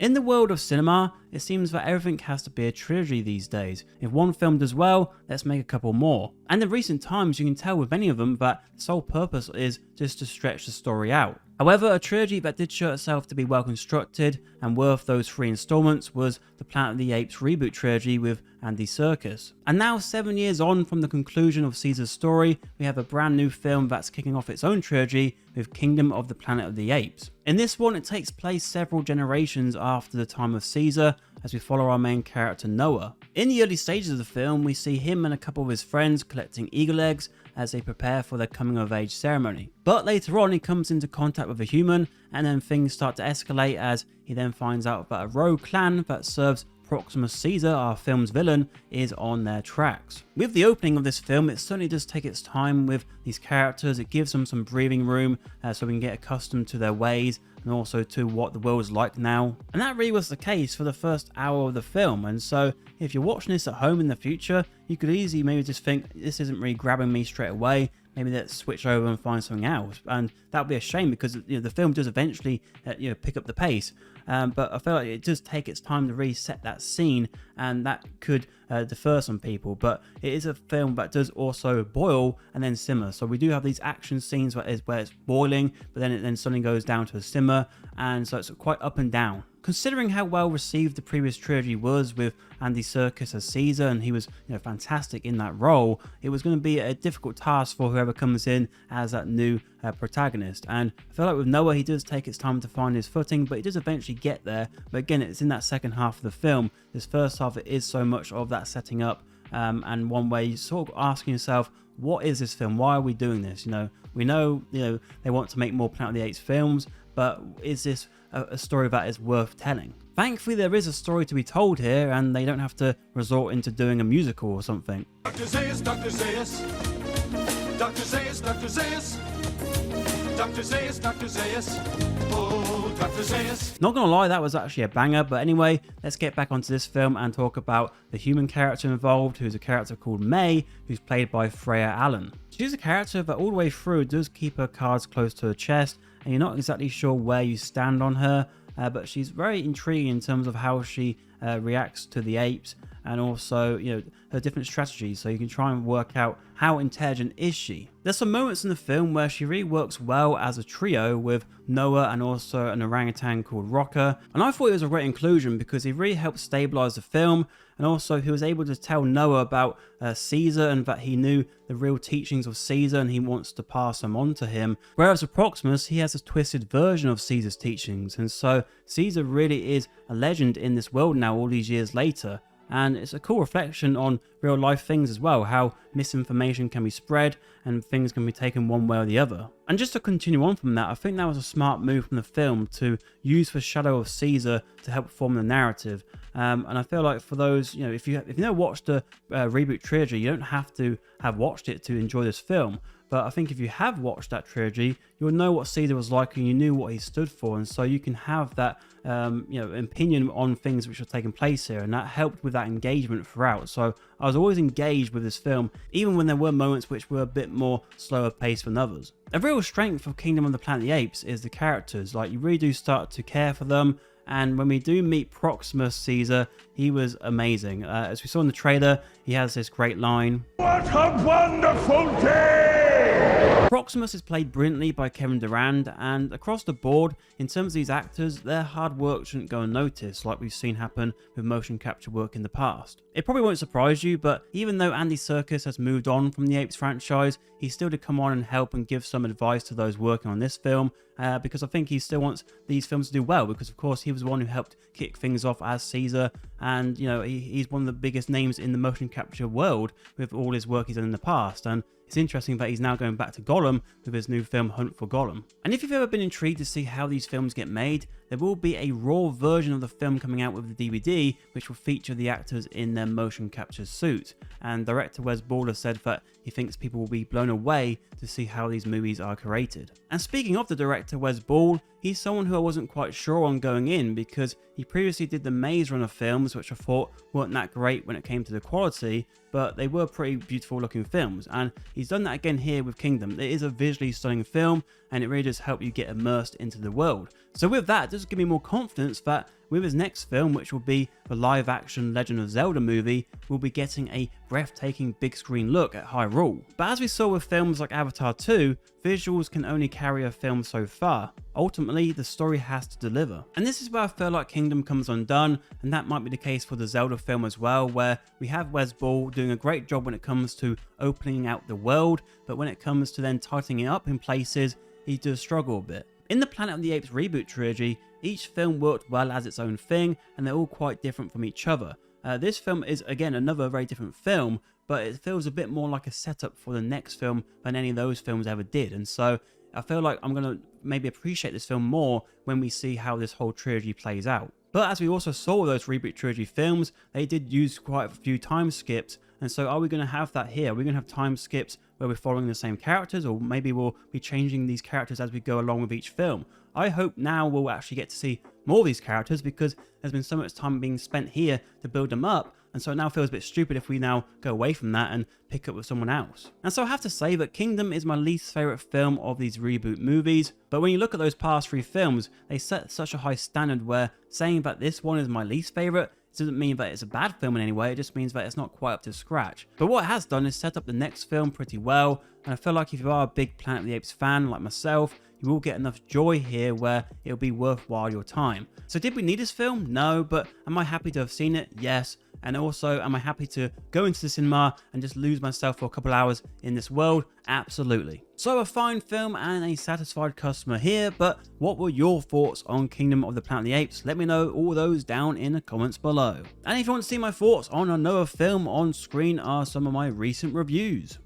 In the world of cinema, it seems that everything has to be a trilogy these days. If one film does well, let's make a couple more. And in recent times, you can tell with many of them that the sole purpose is just to stretch the story out. However, a trilogy that did show itself to be well constructed and worth those 3 installments was the Planet of the Apes reboot trilogy with Andy Serkis. And now 7 years on from the conclusion of Caesar's story, we have a brand new film that's kicking off its own trilogy with Kingdom of the Planet of the Apes. In this one, it takes place several generations after the time of Caesar, as we follow our main character Noah. In the early stages of the film, we see him and a couple of his friends collecting eagle eggs as they prepare for their coming of age ceremony. But later on, he comes into contact with a human, and then things start to escalate as he then finds out that a rogue clan that serves Proximus Caesar, our film's villain, is on their tracks. With the opening of this film, it certainly does take its time with these characters. It gives them some breathing room so we can get accustomed to their ways and also to what the world is like now. And that really was the case for the first hour of the film. And so if you're watching this at home in the future, you could easily maybe just think, this isn't really grabbing me straight away. Maybe let's switch over and find something else. And that would be a shame because the film does eventually pick up the pace. But I feel like it does take its time to really set that scene, and that could defer some people. But it is a film that does also boil and then simmer. So we do have these action scenes where it's boiling, but then it then suddenly goes down to a simmer, and so it's quite up and down. Considering how well received the previous trilogy was with Andy Serkis as Caesar, and he was fantastic in that role, it was going to be a difficult task for whoever comes in as that new protagonist. And I feel like with Noah, he does take his time to find his footing, but he does eventually get there. But again, it's in that second half of the film. This first half, it is so much of that setting up, and one way you're sort of asking yourself, what is this film? Why are we doing this? We know they want to make more Planet of the Apes films, but is this a story that is worth telling? Thankfully, there is a story to be told here, and they don't have to resort into doing a musical or something. Dr. Zaius, Dr. Zaius, Dr. Zaius, Dr. Zaius, Dr. Zaius, Dr. Zaius, oh, Dr. Zaius. Not gonna lie, that was actually a banger, but anyway, let's get back onto this film and talk about the human character involved, who's a character called May, who's played by Freya Allen. She's a character that all the way through does keep her cards close to her chest, and you're not exactly sure where you stand on her, but she's very intriguing in terms of how she reacts to the apes, and also her different strategies, so you can try and work out how intelligent is she. There's some moments in the film where she really works well as a trio with Noah and also an orangutan called Rocker, and I thought it was a great inclusion because he really helped stabilize the film, and also he was able to tell Noah about Caesar and that he knew the real teachings of Caesar and he wants to pass them on to him, whereas with Proximus, he has a twisted version of Caesar's teachings, and so Caesar really is a legend in this world now all these years later. And it's a cool reflection on real life things as well, how misinformation can be spread and things can be taken one way or the other. And just to continue on from that, I think that was a smart move from the film to use the shadow of Caesar to help form the narrative. And I feel like for those, if you never watched the reboot trilogy, you don't have to have watched it to enjoy this film. But I think if you have watched that trilogy, you'll know what Caesar was like and you knew what he stood for. And so you can have that opinion on things which are taking place here. And that helped with that engagement throughout. So I was always engaged with this film, even when there were moments which were a bit more slower paced than others. A real strength of Kingdom of the Planet of the Apes is the characters. Like, you really do start to care for them. And when we do meet Proximus Caesar, he was amazing. As we saw in the trailer, he has this great line. What a wonderful day! Proximus is played brilliantly by Kevin Durand, and across the board, in terms of these actors, their hard work shouldn't go unnoticed like we've seen happen with motion capture work in the past. It probably won't surprise you, but even though Andy Serkis has moved on from the Apes franchise, he still did come on and help and give some advice to those working on this film, because I think he still wants these films to do well, because of course he was the one who helped kick things off as Caesar, and he's one of the biggest names in the motion capture world with all his work he's done in the past. And it's interesting that he's now going back to Gollum with his new film Hunt for Gollum. And if you've ever been intrigued to see how these films get made, there will be a raw version of the film coming out with the DVD, which will feature the actors in their motion capture suits. And director Wes Ball has said that he thinks people will be blown away to see how these movies are created. And speaking of the director Wes Ball, he's someone who I wasn't quite sure on going in, because he previously did the Maze Runner films, which I thought weren't that great when it came to the quality, but they were pretty beautiful looking films, and he's done that again here with Kingdom. It is a visually stunning film, and it really does help you get immersed into the world. So with that, just give me more confidence that with his next film, which will be the live action Legend of Zelda movie, we'll be getting a breathtaking big screen look at Hyrule. But as we saw with films like Avatar 2, visuals can only carry a film so far. Ultimately, the story has to deliver. And this is where I feel like Kingdom comes undone, and that might be the case for the Zelda film as well, where we have Wes Ball doing a great job when it comes to opening out the world, but when it comes to then tightening it up in places, he does struggle a bit. In the Planet of the Apes reboot trilogy, each film worked well as its own thing, and they're all quite different from each other. This film is, again, another very different film, but it feels a bit more like a setup for the next film than any of those films ever did. And so I feel like I'm going to maybe appreciate this film more when we see how this whole trilogy plays out. But as we also saw with those reboot trilogy films, they did use quite a few time skips. And so are we going to have that here? Are we going to have time skips where we're following the same characters, or maybe we'll be changing these characters as we go along with each film? I hope now we'll actually get to see more of these characters, because there's been so much time being spent here to build them up, and so it now feels a bit stupid if we now go away from that and pick up with someone else. And so I have to say that Kingdom is my least favourite film of these reboot movies, but when you look at those past 3 films, they set such a high standard where saying that this one is my least favourite doesn't mean that it's a bad film in any way, it just means that it's not quite up to scratch. But what it has done is set up the next film pretty well, and I feel like if you are a big Planet of the Apes fan like myself, you will get enough joy here where it'll be worthwhile your time. So did we need this film? No, but am I happy to have seen it? Yes. And also, am I happy to go into the cinema and just lose myself for a couple hours in this world? Absolutely. So a fine film and a satisfied customer here, but what were your thoughts on Kingdom of the Planet of the Apes? Let me know all those down in the comments below. And if you want to see my thoughts on another film on screen, are some of my recent reviews.